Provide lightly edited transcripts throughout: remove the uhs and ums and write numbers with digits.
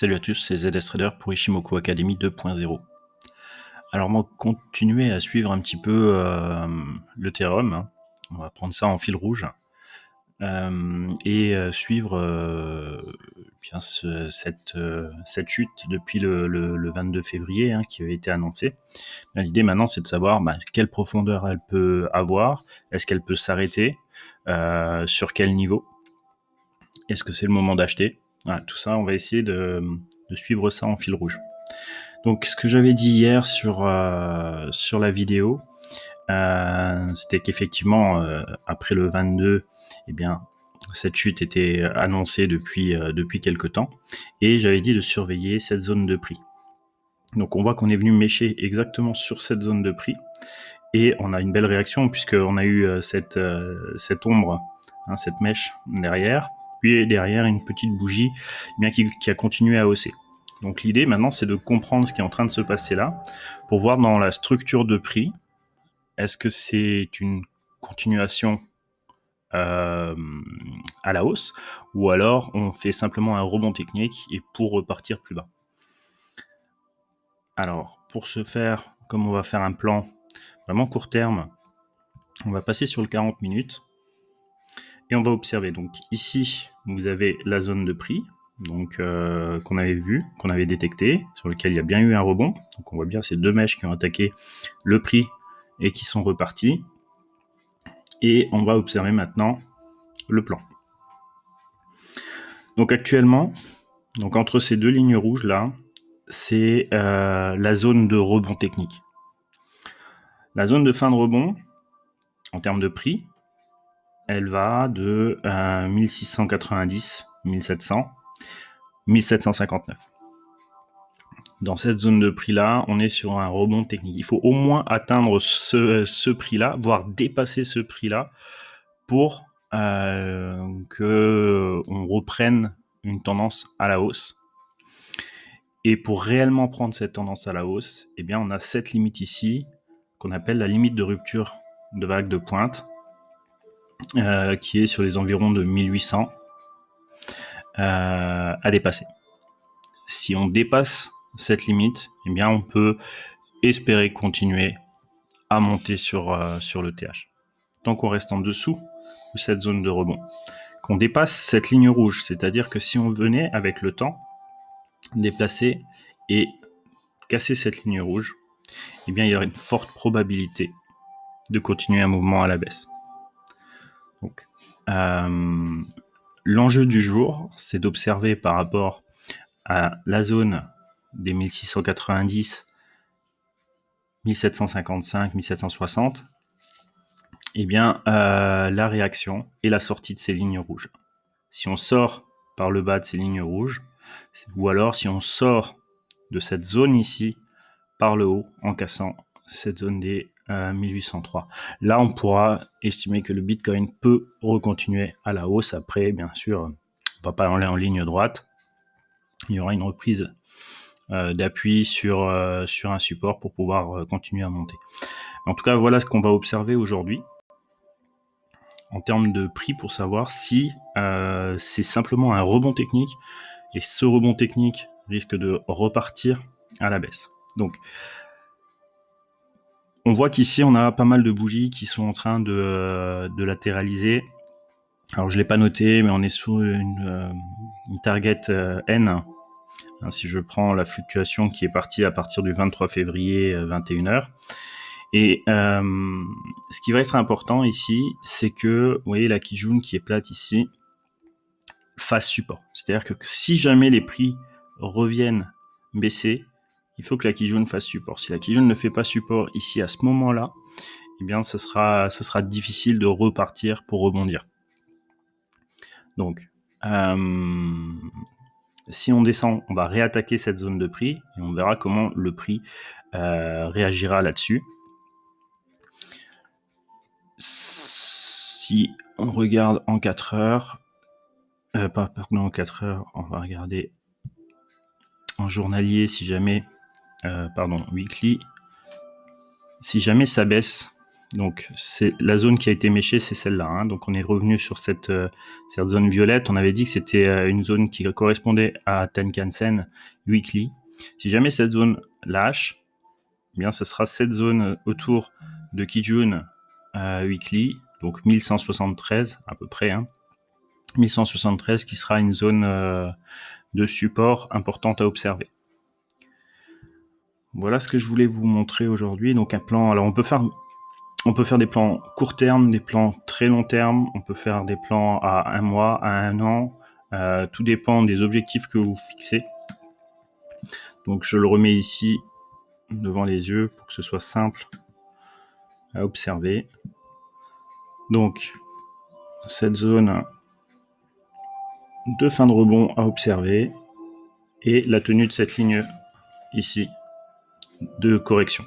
Salut à tous, c'est ZS Trader pour Ishimoku Academy 2.0. Alors on va continuer à suivre un petit peu l'Ethereum, hein. On va prendre ça en fil rouge et suivre bien cette chute depuis le 22 février hein, qui avait été annoncée. L'idée maintenant c'est de savoir quelle profondeur elle peut avoir, est-ce qu'elle peut s'arrêter, sur quel niveau, est-ce que c'est le moment d'acheter. Voilà, tout ça on va essayer de suivre ça en fil rouge. Donc, ce que j'avais dit hier sur la vidéo, c'était qu'effectivement, après le 22, eh bien, cette chute était annoncée depuis quelque temps, et j'avais dit de surveiller cette zone de prix. Donc, on voit qu'on est venu mécher exactement sur cette zone de prix, et on a une belle réaction puisqu'on a eu cette ombre, hein, cette mèche derrière, puis derrière une petite bougie, eh bien qui a continué à hausser. Donc l'idée maintenant c'est de comprendre ce qui est en train de se passer là, pour voir dans la structure de prix, est-ce que c'est une continuation à la hausse, ou alors on fait simplement un rebond technique et pour repartir plus bas. Alors pour ce faire, comme on va faire un plan vraiment court terme, on va passer sur le 40 minutes et on va observer. Donc ici vous avez la zone de prix, donc qu'on avait vu, qu'on avait détecté, sur lequel il y a bien eu un rebond. Donc on voit bien ces deux mèches qui ont attaqué le prix et qui sont repartis. Et on va observer maintenant le plan. Donc actuellement, donc entre ces deux lignes rouges là, c'est la zone de rebond technique. La zone de fin de rebond, en termes de prix, elle va de 1690, 1700, 1759. Dans cette zone de prix-là, on est sur un rebond technique. Il faut au moins atteindre ce prix-là, voire dépasser ce prix-là, pour que on reprenne une tendance à la hausse. Et pour réellement prendre cette tendance à la hausse, eh bien, on a cette limite ici, qu'on appelle la limite de rupture de vague de pointe, qui est sur les environs de 1800 à dépasser. Si on dépasse cette limite, eh bien, on peut espérer continuer à monter sur le TH. Tant qu'on reste en dessous de cette zone de rebond, qu'on dépasse cette ligne rouge, c'est-à-dire que si on venait avec le temps déplacer et casser cette ligne rouge, eh bien, il y aurait une forte probabilité de continuer un mouvement à la baisse. Donc, l'enjeu du jour, c'est d'observer par rapport à la zone des 1690, 1755, 1760, eh bien, la réaction et la sortie de ces lignes rouges. Si on sort par le bas de ces lignes rouges, ou alors si on sort de cette zone ici par le haut en cassant cette zone des 1803. Là, on pourra estimer que le Bitcoin peut recontinuer à la hausse. Après, bien sûr, on ne va pas aller en ligne droite. Il y aura une reprise d'appui sur un support pour pouvoir continuer à monter. En tout cas, voilà ce qu'on va observer aujourd'hui en termes de prix pour savoir si c'est simplement un rebond technique, et ce rebond technique risque de repartir à la baisse. Donc, on voit qu'ici, on a pas mal de bougies qui sont en train de latéraliser. Alors, je ne l'ai pas noté, mais on est sous une target N. Hein, si je prends la fluctuation qui est partie à partir du 23 février 21h. Et ce qui va être important ici, c'est que, vous voyez la Kijun qui est plate ici, fasse support. C'est-à-dire que si jamais les prix reviennent baisser, il faut que la Kijun fasse support. Si la Kijun ne fait pas support ici à ce moment-là, eh bien ce sera difficile de repartir pour rebondir. Donc, si on descend, on va réattaquer cette zone de prix et on verra comment le prix réagira là-dessus. Si on regarde en 4 heures, en 4 heures, on va regarder en journalier si jamais, weekly, si jamais ça baisse Donc c'est la zone qui a été méchée, c'est celle-là, hein. Donc on est revenu sur cette zone violette. On avait dit que c'était une zone qui correspondait à Tenkan-sen weekly. Si jamais cette zone lâche, eh bien ce sera cette zone autour de Kijun weekly, donc 1173 à peu près, hein. 1173 qui sera une zone de support importante à observer. Voilà ce que je voulais vous montrer aujourd'hui. Donc un plan, alors on peut faire des plans court terme, des plans très long terme, on peut faire des plans à 1 mois, à 1 an, tout dépend des objectifs que vous fixez. Donc je le remets ici devant les yeux pour que ce soit simple à observer. Donc cette zone de fin de rebond à observer et la tenue de cette ligne ici de correction.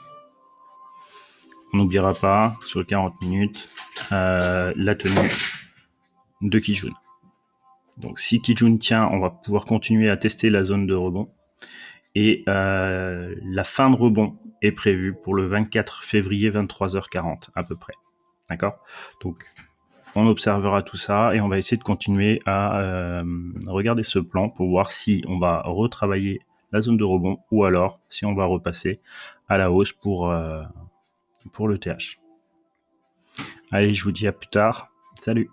On n'oubliera pas sur le 40 minutes la tenue de Kijun. Donc si Kijun tient, on va pouvoir continuer à tester la zone de rebond. Et la fin de rebond est prévue pour le 24 février 23h40 à peu près. D'accord ? Donc on observera tout ça et on va essayer de continuer à regarder ce plan pour voir si on va retravailler la zone de rebond ou alors si on va repasser à la hausse pour le TH. Allez, je vous dis à plus tard. Salut!